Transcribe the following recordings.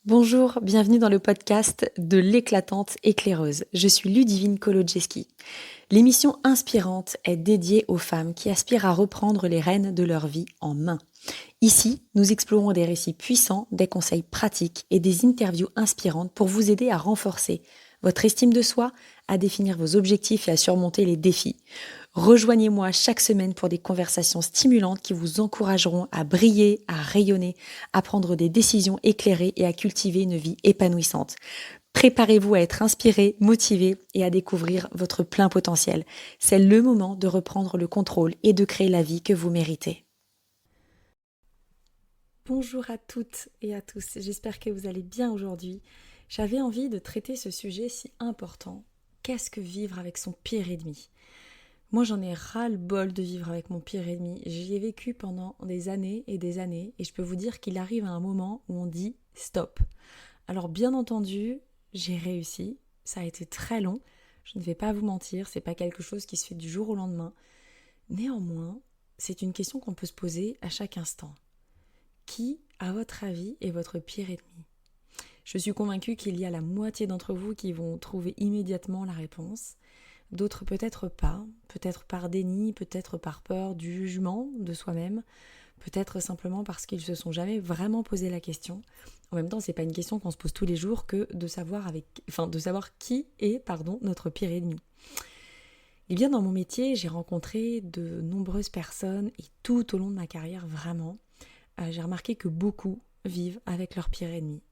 Bonjour, bienvenue dans le podcast de l'éclatante éclaireuse. Je suis Ludivine Kolodziejski. L'émission inspirante est dédiée aux femmes qui aspirent à reprendre les rênes de leur vie en main. Ici, nous explorons des récits puissants, des conseils pratiques et des interviews inspirantes pour vous aider à renforcer votre estime de soi, à définir vos objectifs et à surmonter les défis. Rejoignez-moi chaque semaine pour des conversations stimulantes qui vous encourageront à briller, à rayonner, à prendre des décisions éclairées et à cultiver une vie épanouissante. Préparez-vous à être inspiré, motivé et à découvrir votre plein potentiel. C'est le moment de reprendre le contrôle et de créer la vie que vous méritez. Bonjour à toutes et à tous, j'espère que vous allez bien aujourd'hui. J'avais envie de traiter ce sujet si important. Qu'est-ce que vivre avec son pire ennemi ? Moi, j'en ai ras-le-bol de vivre avec mon pire ennemi. J'y ai vécu pendant des années et je peux vous dire qu'il arrive à un moment où on dit stop. Alors, bien entendu, j'ai réussi. Ça a été très long. Je ne vais pas vous mentir, c'est pas quelque chose qui se fait du jour au lendemain. Néanmoins, c'est une question qu'on peut se poser à chaque instant. Qui, à votre avis, est votre pire ennemi ? Je suis convaincue qu'il y a la moitié d'entre vous qui vont trouver immédiatement la réponse. D'autres peut-être pas, peut-être par déni, peut-être par peur du jugement de soi-même, peut-être simplement parce qu'ils se sont jamais vraiment posé la question. En même temps, c'est pas une question qu'on se pose tous les jours que de savoir qui est, notre pire ennemi. Et bien dans mon métier, j'ai rencontré de nombreuses personnes et tout au long de ma carrière, vraiment, j'ai remarqué que beaucoup vivent avec leur pire ennemi.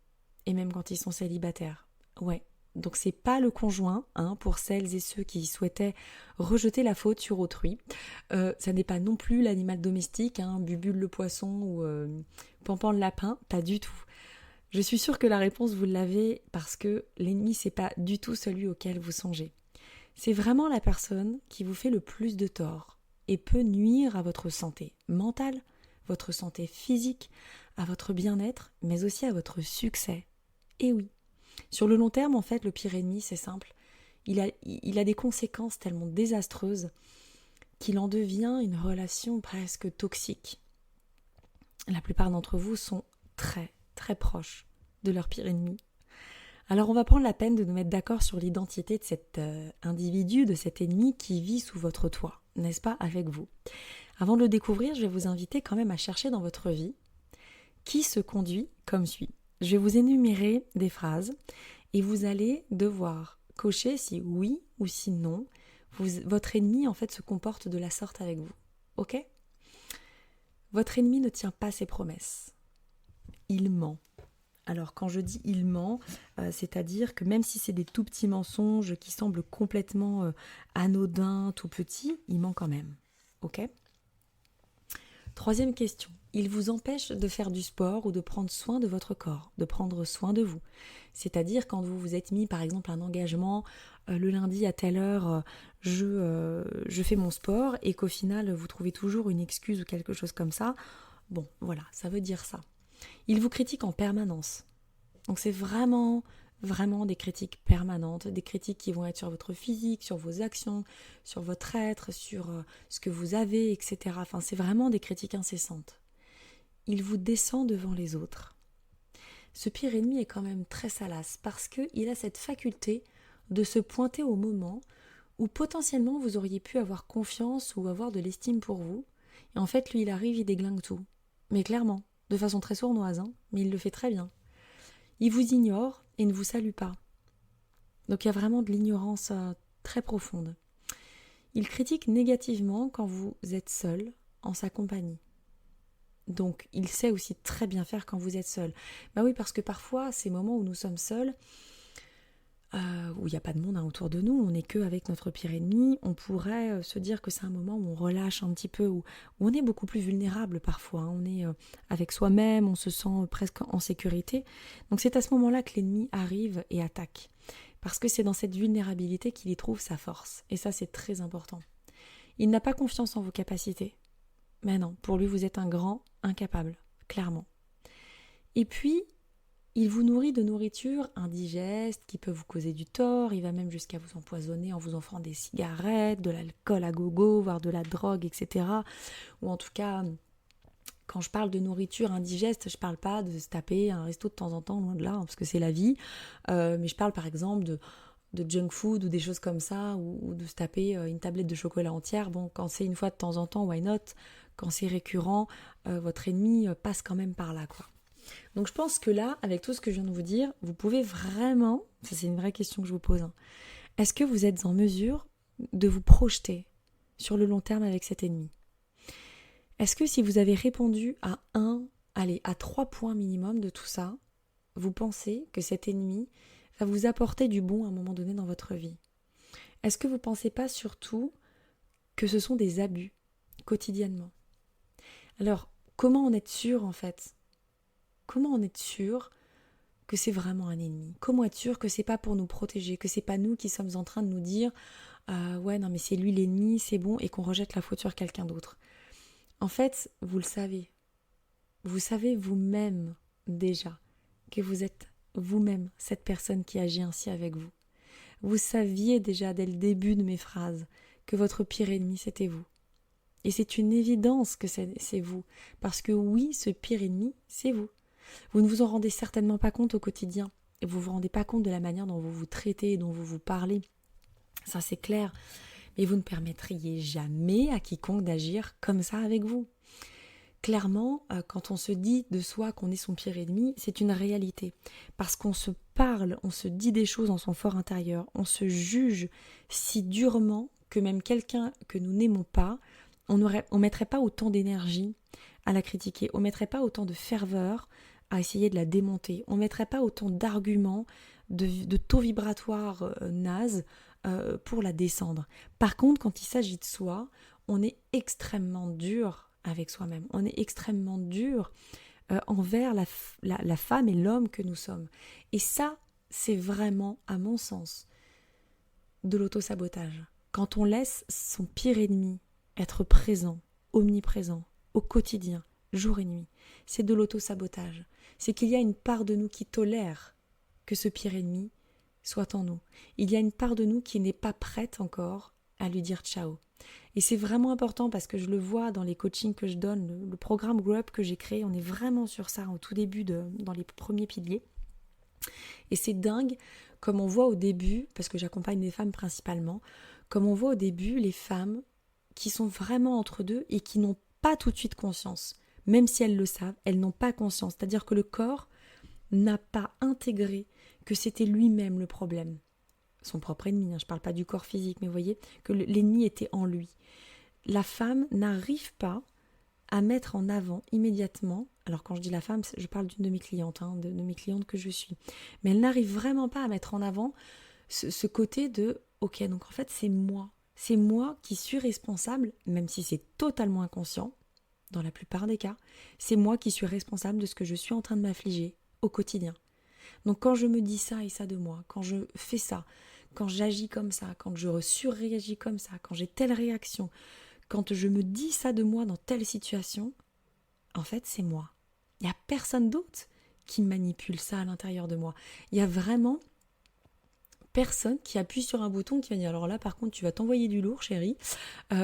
Et même quand ils sont célibataires. Ouais. Donc c'est pas le conjoint, pour celles et ceux qui souhaitaient rejeter la faute sur autrui. Ça n'est pas non plus l'animal domestique, Bubule le poisson ou Pampan le lapin, pas du tout. Je suis sûre que la réponse vous l'avez parce que l'ennemi c'est pas du tout celui auquel vous songez. C'est vraiment la personne qui vous fait le plus de tort et peut nuire à votre santé mentale, votre santé physique, à votre bien-être, mais aussi à votre succès. Et oui. Sur le long terme, en fait, le pire ennemi, c'est simple. Il a des conséquences tellement désastreuses qu'il en devient une relation presque toxique. La plupart d'entre vous sont très, très proches de leur pire ennemi. Alors on va prendre la peine de nous mettre d'accord sur l'identité de cet individu, de cet ennemi qui vit sous votre toit, n'est-ce pas, avec vous. Avant de le découvrir, je vais vous inviter quand même à chercher dans votre vie qui se conduit comme suit. Je vais vous énumérer des phrases et vous allez devoir cocher si oui ou si non, votre ennemi en fait se comporte de la sorte avec vous. Ok ? Votre ennemi ne tient pas ses promesses. Il ment. Alors quand je dis il ment, c'est-à-dire que même si c'est des tout petits mensonges qui semblent complètement anodins, tout petits, il ment quand même. Ok ? Troisième question. Il vous empêche de faire du sport ou de prendre soin de votre corps, de prendre soin de vous. C'est-à-dire quand vous vous êtes mis par exemple un engagement, le lundi à telle heure, je fais mon sport et qu'au final vous trouvez toujours une excuse ou quelque chose comme ça. Bon, voilà, ça veut dire ça. Il vous critique en permanence. Donc c'est vraiment, vraiment des critiques permanentes, des critiques qui vont être sur votre physique, sur vos actions, sur votre être, sur ce que vous avez, etc. Enfin, c'est vraiment des critiques incessantes. Il vous descend devant les autres. Ce pire ennemi est quand même très salace parce qu'il a cette faculté de se pointer au moment où potentiellement vous auriez pu avoir confiance ou avoir de l'estime pour vous. Et en fait, lui, il arrive, il déglingue tout. Mais clairement, de façon très sournoise, mais il le fait très bien. Il vous ignore et ne vous salue pas. Donc il y a vraiment de l'ignorance très profonde. Il critique négativement quand vous êtes seul en sa compagnie. Donc il sait aussi très bien faire quand vous êtes seul. Bah oui, parce que parfois, ces moments où nous sommes seuls, où il n'y a pas de monde autour de nous, on n'est qu'avec notre pire ennemi, on pourrait se dire que c'est un moment où on relâche un petit peu, où on est beaucoup plus vulnérable parfois, on est avec soi-même, on se sent presque en sécurité. Donc c'est à ce moment-là que l'ennemi arrive et attaque, parce que c'est dans cette vulnérabilité qu'il y trouve sa force, et ça c'est très important. Il n'a pas confiance en vos capacités, mais non, pour lui vous êtes un grand incapable, clairement. Et puis, il vous nourrit de nourriture indigeste qui peut vous causer du tort, il va même jusqu'à vous empoisonner en vous offrant des cigarettes, de l'alcool à gogo, voire de la drogue, etc. Ou en tout cas Quand je parle de nourriture indigeste, je parle pas de se taper un resto de temps en temps, loin de là, hein, parce que c'est la vie. Mais je parle par exemple de junk food ou des choses comme ça, ou de se taper une tablette de chocolat entière. Bon, quand c'est une fois de temps en temps, why not? Quand c'est récurrent, votre ennemi passe quand même par là, quoi. Donc je pense que là, avec tout ce que je viens de vous dire, vous pouvez vraiment, ça c'est une vraie question que je vous pose, hein, est-ce que vous êtes en mesure de vous projeter sur le long terme avec cet ennemi? Est-ce que si vous avez répondu à à 3 points minimum de tout ça, vous pensez que cet ennemi va vous apporter du bon à un moment donné dans votre vie? Est-ce que vous ne pensez pas surtout que ce sont des abus quotidiennement? Alors, comment en être sûr en fait? Comment en être sûr que c'est vraiment un ennemi? Comment être sûr que c'est pas pour nous protéger, que c'est pas nous qui sommes en train de nous dire ouais non mais c'est lui l'ennemi, c'est bon, et qu'on rejette la faute sur quelqu'un d'autre? En fait, vous le savez. Vous savez vous-même déjà que vous êtes vous-même cette personne qui agit ainsi avec vous. Vous saviez déjà dès le début de mes phrases que votre pire ennemi c'était vous. Et c'est une évidence que c'est vous. Parce que oui, ce pire ennemi, c'est vous. Vous ne vous en rendez certainement pas compte au quotidien. Et vous ne vous rendez pas compte de la manière dont vous vous traitez, dont vous vous parlez. Ça c'est clair. Mais vous ne permettriez jamais à quiconque d'agir comme ça avec vous. Clairement, quand on se dit de soi qu'on est son pire ennemi, c'est une réalité. Parce qu'on se parle, on se dit des choses dans son fort intérieur, on se juge si durement que même quelqu'un que nous n'aimons pas, on mettrait pas autant d'énergie à la critiquer, on mettrait pas autant de ferveur à essayer de la démonter, on mettrait pas autant d'arguments, de taux vibratoires nazes pour la descendre. Par contre, quand il s'agit de soi, on est extrêmement dur avec soi-même. On est extrêmement dur envers la femme et l'homme que nous sommes. Et ça, c'est vraiment, à mon sens, de l'auto-sabotage. Quand on laisse son pire ennemi être présent, omniprésent, au quotidien, jour et nuit, c'est de l'auto-sabotage. C'est qu'il y a une part de nous qui tolère que ce pire ennemi soit en nous. Il y a une part de nous qui n'est pas prête encore à lui dire ciao. Et c'est vraiment important parce que je le vois dans les coachings que je donne, le programme Grow Up que j'ai créé, on est vraiment sur ça au tout début, dans les premiers piliers. Et c'est dingue comme on voit au début, parce que j'accompagne des femmes principalement, comme on voit au début les femmes qui sont vraiment entre deux et qui n'ont pas tout de suite conscience. Même si elles le savent, elles n'ont pas conscience. C'est-à-dire que le corps n'a pas intégré que c'était lui-même le problème. Son propre ennemi, je ne parle pas du corps physique, mais vous voyez que l'ennemi était en lui. La femme n'arrive pas à mettre en avant immédiatement, alors quand je dis la femme, je parle d'une de mes clientes, de mes clientes que je suis, mais elle n'arrive vraiment pas à mettre en avant ce côté de « ok, donc en fait c'est moi qui suis responsable, même si c'est totalement inconscient, dans la plupart des cas, c'est moi qui suis responsable de ce que je suis en train de m'affliger au quotidien. Donc quand je me dis ça et ça de moi, quand je fais ça, quand j'agis comme ça, quand je surréagis comme ça, quand j'ai telle réaction, quand je me dis ça de moi dans telle situation, en fait c'est moi. Il n'y a personne d'autre qui manipule ça à l'intérieur de moi. Il y a vraiment personne qui appuie sur un bouton qui va dire alors là par contre tu vas t'envoyer du lourd chérie,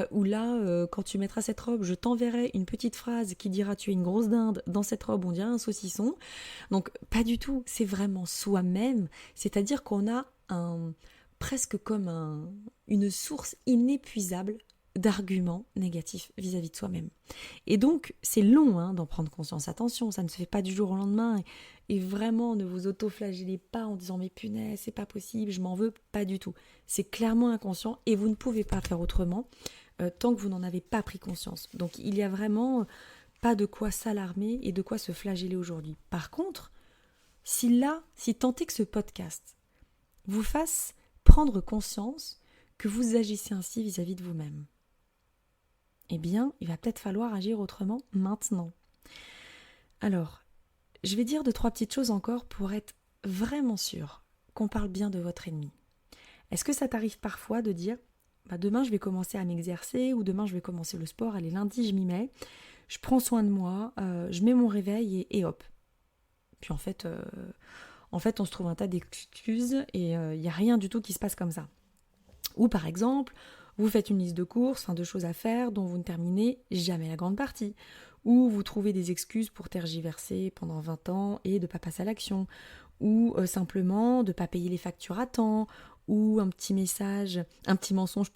ou là quand tu mettras cette robe je t'enverrai une petite phrase qui dira tu es une grosse dinde, dans cette robe on dirait un saucisson. Donc pas du tout, c'est vraiment soi-même, c'est-à-dire qu'on a presque comme une source inépuisable d'arguments négatifs vis-à-vis de soi-même. Et donc, c'est long d'en prendre conscience. Attention, ça ne se fait pas du jour au lendemain. Et vraiment, ne vous auto-flagellez pas en disant « mais punaise, c'est pas possible, je m'en veux », pas du tout. C'est clairement inconscient et vous ne pouvez pas faire autrement tant que vous n'en avez pas pris conscience. Donc, il y a vraiment pas de quoi s'alarmer et de quoi se flageller aujourd'hui. Par contre, si tant est que ce podcast vous fasse prendre conscience que vous agissez ainsi vis-à-vis de vous-même, eh bien, il va peut-être falloir agir autrement maintenant. Alors, je vais dire 2-3 petites choses encore pour être vraiment sûr qu'on parle bien de votre ennemi. Est-ce que ça t'arrive parfois de dire demain je vais commencer à m'exercer ou demain je vais commencer le sport, allez lundi je m'y mets, je prends soin de moi, je mets mon réveil et hop. Puis en fait on se trouve un tas d'excuses et il n'y a rien du tout qui se passe comme ça. Ou par exemple, Vous faites une liste de courses, de choses à faire dont vous ne terminez jamais la grande partie. Ou vous trouvez des excuses pour tergiverser pendant 20 ans et de ne pas passer à l'action. Ou simplement de ne pas payer les factures à temps. Ou un petit message, un petit mensonge,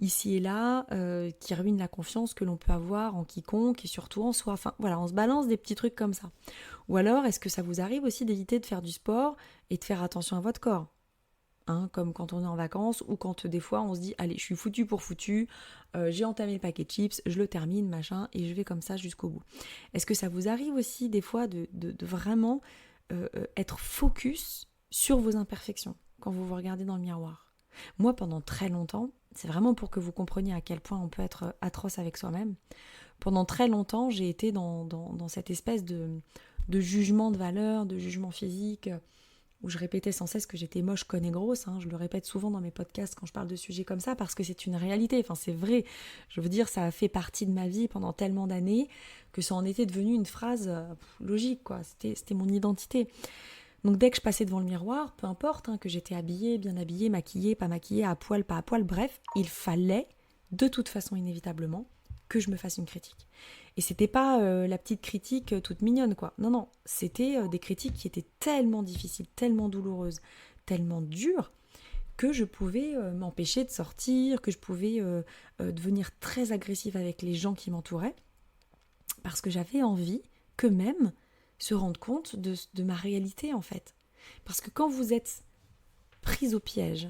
ici et là, qui ruine la confiance que l'on peut avoir en quiconque et surtout en soi. Enfin voilà, on se balance des petits trucs comme ça. Ou alors, est-ce que ça vous arrive aussi d'éviter de faire du sport et de faire attention à votre corps ? Comme quand on est en vacances ou quand des fois on se dit allez, je suis foutu pour foutu, j'ai entamé le paquet de chips, je le termine, machin, et je vais comme ça jusqu'au bout. Est-ce que ça vous arrive aussi des fois de vraiment être focus sur vos imperfections quand vous vous regardez dans le miroir ? Moi, pendant très longtemps, c'est vraiment pour que vous compreniez à quel point on peut être atroce avec soi-même. Pendant très longtemps, j'ai été dans cette espèce de jugement de valeur, de jugement physique, où je répétais sans cesse que j'étais moche, conne et grosse. Je le répète souvent dans mes podcasts quand je parle de sujets comme ça, parce que c'est une réalité, c'est vrai. Je veux dire, ça a fait partie de ma vie pendant tellement d'années que ça en était devenu une phrase logique, quoi. C'était mon identité. Donc dès que je passais devant le miroir, peu importe, que j'étais habillée, bien habillée, maquillée, pas maquillée, à poil, pas à poil, bref, il fallait, de toute façon inévitablement, que je me fasse une critique. Et c'était pas la petite critique toute mignonne, quoi. Non, c'était des critiques qui étaient tellement difficiles, tellement douloureuses, tellement dures, que je pouvais m'empêcher de sortir, que je pouvais devenir très agressive avec les gens qui m'entouraient, parce que j'avais envie qu'eux-mêmes se rendent compte de ma réalité, en fait. Parce que quand vous êtes prise au piège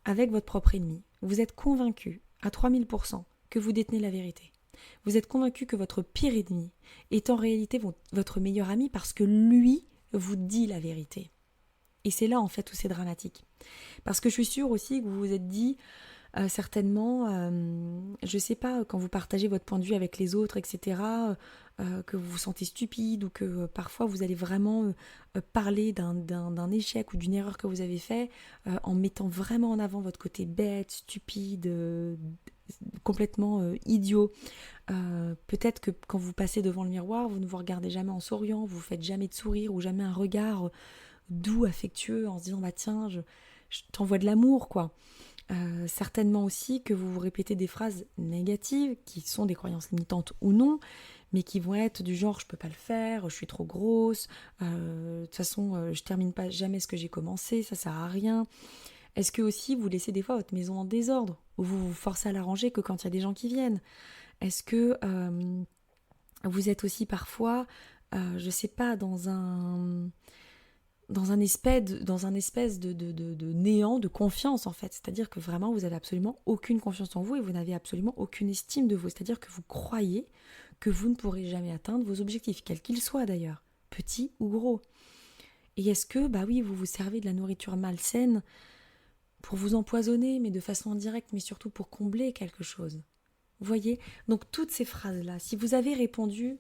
avec votre propre ennemi, vous êtes convaincu à 3000% que vous détenez la vérité. Vous êtes convaincu que votre pire ennemi est en réalité votre meilleur ami parce que lui vous dit la vérité. Et c'est là en fait où c'est dramatique. Parce que je suis sûre aussi que vous vous êtes dit certainement, je sais pas, quand vous partagez votre point de vue avec les autres, etc., que vous vous sentez stupide ou que parfois vous allez vraiment parler d'un échec ou d'une erreur que vous avez fait en mettant vraiment en avant votre côté bête, stupide, complètement idiot. Peut-être que quand vous passez devant le miroir, vous ne vous regardez jamais en souriant, vous faites jamais de sourire ou jamais un regard doux, affectueux, en se disant tiens, je t'envoie de l'amour, quoi. Certainement aussi que vous vous répétez des phrases négatives qui sont des croyances limitantes ou non, mais qui vont être du genre je peux pas le faire, je suis trop grosse, de toute façon je termine pas jamais ce que j'ai commencé, ça sert à rien. Est-ce que aussi vous laissez des fois votre maison en désordre ou vous vous forcez à la ranger que quand il y a des gens qui viennent? Est-ce que vous êtes aussi parfois, je sais pas, dans un espèce de néant de confiance en fait, c'est-à-dire que vraiment vous avez absolument aucune confiance en vous et vous n'avez absolument aucune estime de vous, c'est-à-dire que vous croyez que vous ne pourrez jamais atteindre vos objectifs, quels qu'ils soient d'ailleurs, petits ou gros. Et est-ce que, oui, vous vous servez de la nourriture malsaine pour vous empoisonner, mais de façon indirecte, mais surtout pour combler quelque chose? Vous voyez? Donc toutes ces phrases-là, si vous avez répondu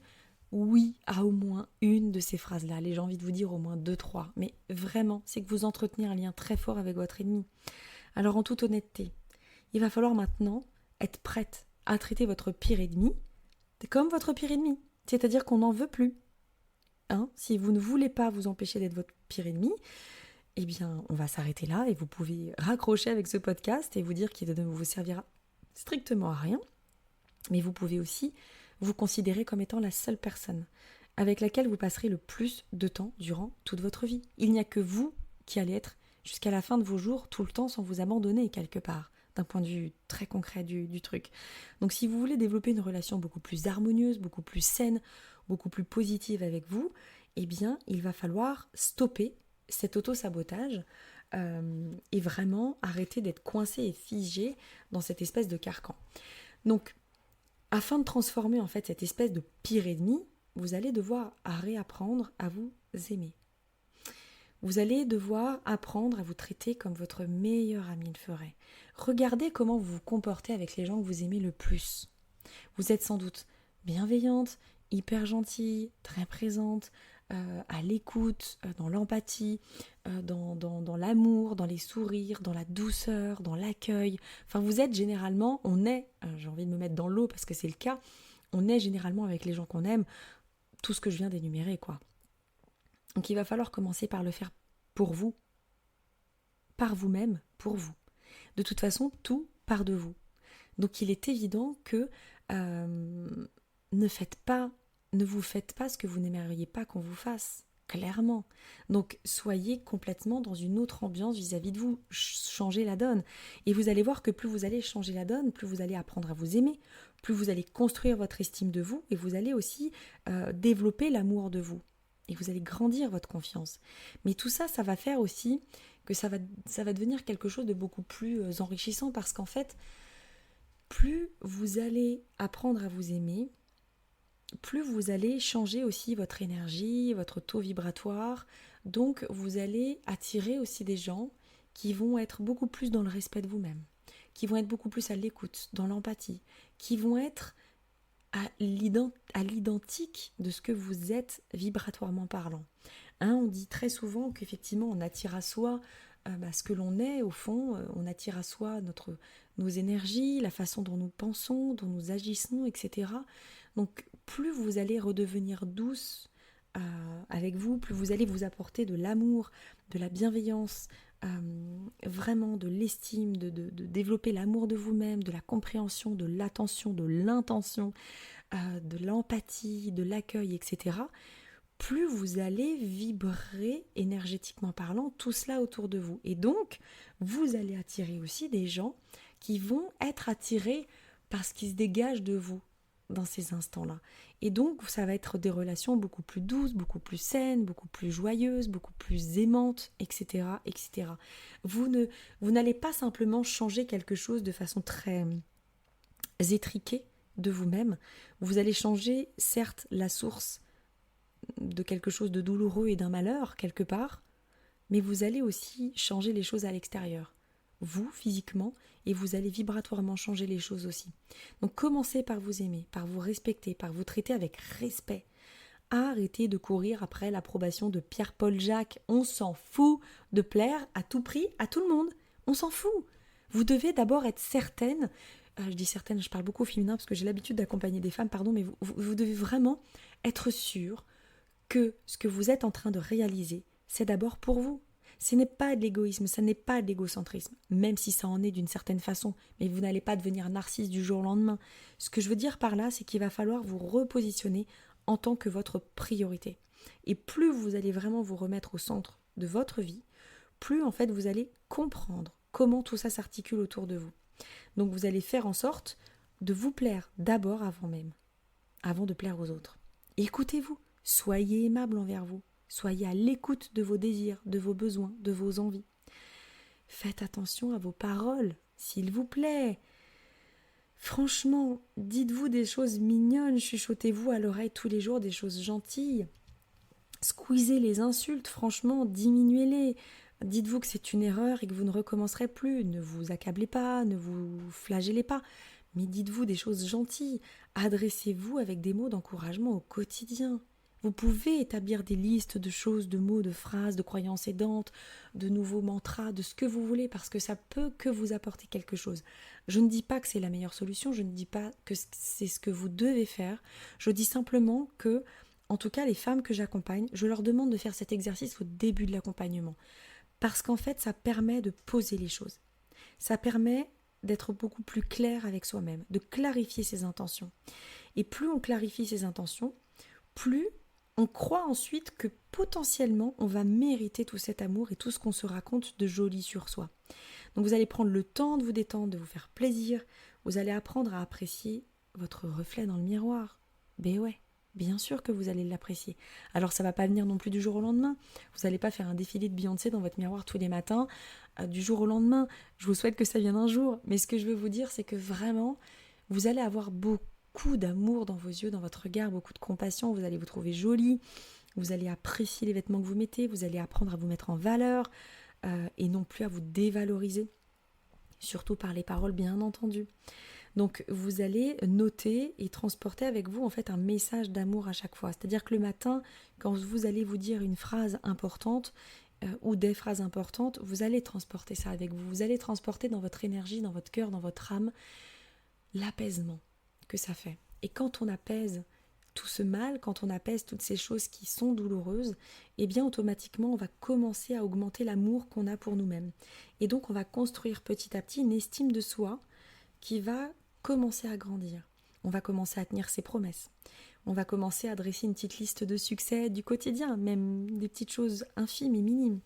oui à au moins une de ces phrases-là, j'ai envie de vous dire au moins 2, 3, mais vraiment, c'est que vous entretenez un lien très fort avec votre ennemi. Alors en toute honnêteté, il va falloir maintenant être prête à traiter votre pire ennemi comme votre pire ennemi, c'est-à-dire qu'on n'en veut plus. Si vous ne voulez pas vous empêcher d'être votre pire ennemi, eh bien on va s'arrêter là et vous pouvez raccrocher avec ce podcast et vous dire qu'il ne vous servira strictement à rien. Mais vous pouvez aussi vous considérer comme étant la seule personne avec laquelle vous passerez le plus de temps durant toute votre vie. Il n'y a que vous qui allez être jusqu'à la fin de vos jours tout le temps sans vous abandonner quelque part, d'un point de vue très concret du truc. Donc si vous voulez développer une relation beaucoup plus harmonieuse, beaucoup plus saine, beaucoup plus positive avec vous, eh bien il va falloir stopper cet auto-sabotage et vraiment arrêter d'être coincé et figé dans cette espèce de carcan. Donc afin de transformer en fait cette espèce de pire ennemi, vous allez devoir réapprendre à vous aimer. Vous allez devoir apprendre à vous traiter comme votre meilleur ami le ferait. Regardez comment vous vous comportez avec les gens que vous aimez le plus. Vous êtes sans doute bienveillante, hyper gentille, très présente, à l'écoute, dans l'empathie, dans l'amour, dans les sourires, dans la douceur, dans l'accueil. Enfin, vous êtes généralement, j'ai envie de me mettre dans l'eau parce que c'est le cas, on est généralement avec les gens qu'on aime, tout ce que je viens d'énumérer, quoi. Donc il va falloir commencer par le faire pour vous, par vous-même, pour vous. De toute façon, tout part de vous. Donc il est évident que ne vous faites pas ce que vous n'aimeriez pas qu'on vous fasse, clairement. Donc soyez complètement dans une autre ambiance vis-à-vis de vous, changez la donne. Et vous allez voir que plus vous allez changer la donne, plus vous allez apprendre à vous aimer, plus vous allez construire votre estime de vous, et vous allez aussi développer l'amour de vous. Et vous allez grandir votre confiance. Mais tout ça, ça va faire aussi que ça va devenir quelque chose de beaucoup plus enrichissant, parce qu'en fait, plus vous allez apprendre à vous aimer, plus vous allez changer aussi votre énergie, votre taux vibratoire. Donc vous allez attirer aussi des gens qui vont être beaucoup plus dans le respect de vous-même, qui vont être beaucoup plus à l'écoute, dans l'empathie, qui vont être à l'identique de ce que vous êtes vibratoirement parlant. On dit très souvent qu'effectivement on attire à soi ce que l'on est au fond, on attire à soi nos énergies, la façon dont nous pensons, dont nous agissons, etc. Donc plus vous allez redevenir douce avec vous, plus vous allez vous apporter de l'amour, de la bienveillance, vraiment de l'estime, de développer l'amour de vous-même, de la compréhension, de l'attention, de l'intention, de l'empathie, de l'accueil, etc., plus vous allez vibrer énergétiquement parlant tout cela autour de vous. Et donc, vous allez attirer aussi des gens qui vont être attirés par ce qui se dégage de vous dans ces instants-là. Et donc, ça va être des relations beaucoup plus douces, beaucoup plus saines, beaucoup plus joyeuses, beaucoup plus aimantes, etc., etc. Vous n'allez pas simplement changer quelque chose de façon très étriquée de vous-même. Vous allez changer, certes, la source de quelque chose de douloureux et d'un malheur, quelque part, mais vous allez aussi changer les choses à l'extérieur, vous, physiquement, et vous allez vibratoirement changer les choses aussi. Donc commencez par vous aimer, par vous respecter, par vous traiter avec respect. Arrêtez de courir après l'approbation de Pierre-Paul Jacques. On s'en fout de plaire à tout prix à tout le monde. On s'en fout. Vous devez d'abord être certaine, je dis certaine, je parle beaucoup au féminin parce que j'ai l'habitude d'accompagner des femmes, pardon, mais vous devez vraiment être sûr que ce que vous êtes en train de réaliser, c'est d'abord pour vous. Ce n'est pas de l'égoïsme, ce n'est pas de l'égocentrisme, même si ça en est d'une certaine façon, mais vous n'allez pas devenir narcisse du jour au lendemain. Ce que je veux dire par là, c'est qu'il va falloir vous repositionner en tant que votre priorité. Et plus vous allez vraiment vous remettre au centre de votre vie, plus en fait vous allez comprendre comment tout ça s'articule autour de vous. Donc vous allez faire en sorte de vous plaire d'abord avant de plaire aux autres. Écoutez-vous. Soyez aimable envers vous, soyez à l'écoute de vos désirs, de vos besoins, de vos envies. Faites attention à vos paroles, s'il vous plaît. Franchement, dites-vous des choses mignonnes, chuchotez-vous à l'oreille tous les jours des choses gentilles. Squeezez les insultes, franchement, diminuez-les. Dites-vous que c'est une erreur et que vous ne recommencerez plus. Ne vous accablez pas, ne vous flagellez pas. Mais dites-vous des choses gentilles. Adressez-vous avec des mots d'encouragement au quotidien. Vous pouvez établir des listes de choses, de mots, de phrases, de croyances aidantes, de nouveaux mantras, de ce que vous voulez, parce que ça peut que vous apporter quelque chose. Je ne dis pas que c'est la meilleure solution, je ne dis pas que c'est ce que vous devez faire, je dis simplement que, en tout cas les femmes que j'accompagne, je leur demande de faire cet exercice au début de l'accompagnement, parce qu'en fait ça permet de poser les choses, ça permet d'être beaucoup plus clair avec soi-même, de clarifier ses intentions. Et plus on clarifie ses intentions, plus on croit ensuite que potentiellement on va mériter tout cet amour et tout ce qu'on se raconte de joli sur soi. Donc vous allez prendre le temps de vous détendre, de vous faire plaisir, vous allez apprendre à apprécier votre reflet dans le miroir. Ben ouais, bien sûr que vous allez l'apprécier. Alors ça va pas venir non plus du jour au lendemain, vous n'allez pas faire un défilé de Beyoncé dans votre miroir tous les matins, du jour au lendemain. Je vous souhaite que ça vienne un jour, mais ce que je veux vous dire c'est que vraiment, vous allez avoir beaucoup d'amour dans vos yeux, dans votre regard, beaucoup de compassion, vous allez vous trouver jolie, vous allez apprécier les vêtements que vous mettez, vous allez apprendre à vous mettre en valeur et non plus à vous dévaloriser, surtout par les paroles bien entendu. Donc vous allez noter et transporter avec vous en fait un message d'amour à chaque fois. C'est-à-dire que le matin, quand vous allez vous dire une phrase importante ou des phrases importantes, vous allez transporter ça avec vous. Vous allez transporter dans votre énergie, dans votre cœur, dans votre âme, l'apaisement que ça fait. Et quand on apaise tout ce mal, quand on apaise toutes ces choses qui sont douloureuses, eh bien automatiquement on va commencer à augmenter l'amour qu'on a pour nous-mêmes. Et donc on va construire petit à petit une estime de soi qui va commencer à grandir. On va commencer à tenir ses promesses. On va commencer à dresser une petite liste de succès du quotidien, même des petites choses infimes et minimes.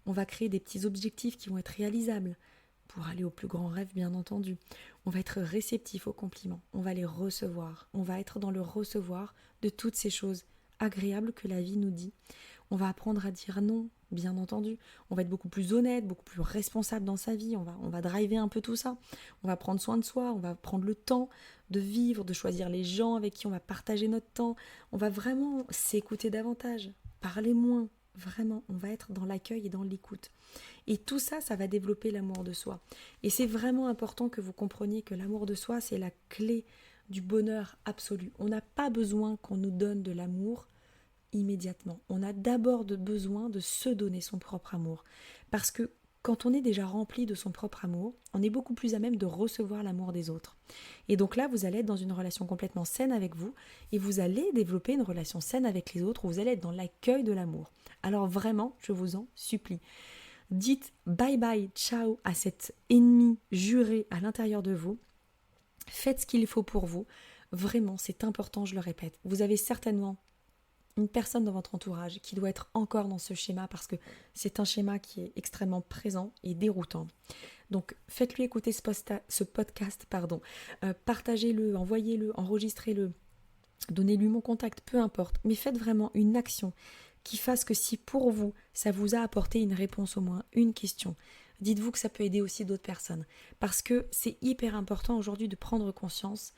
On va créer des petits objectifs qui vont être réalisables pour aller au plus grand rêve, bien entendu. On va être réceptif aux compliments. On va les recevoir. On va être dans le recevoir de toutes ces choses agréables que la vie nous dit. On va apprendre à dire non, bien entendu. On va être beaucoup plus honnête, beaucoup plus responsable dans sa vie. On va driver un peu tout ça. On va prendre soin de soi. On va prendre le temps de vivre, de choisir les gens avec qui on va partager notre temps. On va vraiment s'écouter davantage, parler moins. Vraiment, on va être dans l'accueil et dans l'écoute. Et tout ça, ça va développer l'amour de soi. Et c'est vraiment important que vous compreniez que l'amour de soi, c'est la clé du bonheur absolu. On n'a pas besoin qu'on nous donne de l'amour immédiatement. On a d'abord besoin de se donner son propre amour. Parce que quand on est déjà rempli de son propre amour, on est beaucoup plus à même de recevoir l'amour des autres. Et donc là, vous allez être dans une relation complètement saine avec vous et vous allez développer une relation saine avec les autres où vous allez être dans l'accueil de l'amour. Alors vraiment, je vous en supplie. Dites bye bye, ciao à cet ennemi juré à l'intérieur de vous. Faites ce qu'il faut pour vous. Vraiment, c'est important, je le répète. Vous avez certainement une personne dans votre entourage qui doit être encore dans ce schéma parce que c'est un schéma qui est extrêmement présent et déroutant. Donc faites-lui écouter ce podcast, partagez-le, envoyez-le, enregistrez-le, donnez-lui mon contact, peu importe, mais faites vraiment une action qui fasse que si pour vous, ça vous a apporté une réponse au moins, une question, dites-vous que ça peut aider aussi d'autres personnes. Parce que c'est hyper important aujourd'hui de prendre conscience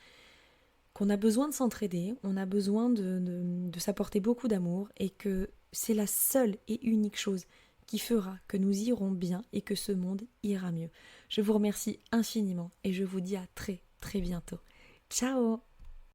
qu'on a besoin de s'entraider, on a besoin de s'apporter beaucoup d'amour et que c'est la seule et unique chose qui fera que nous irons bien et que ce monde ira mieux. Je vous remercie infiniment et je vous dis à très très bientôt. Ciao!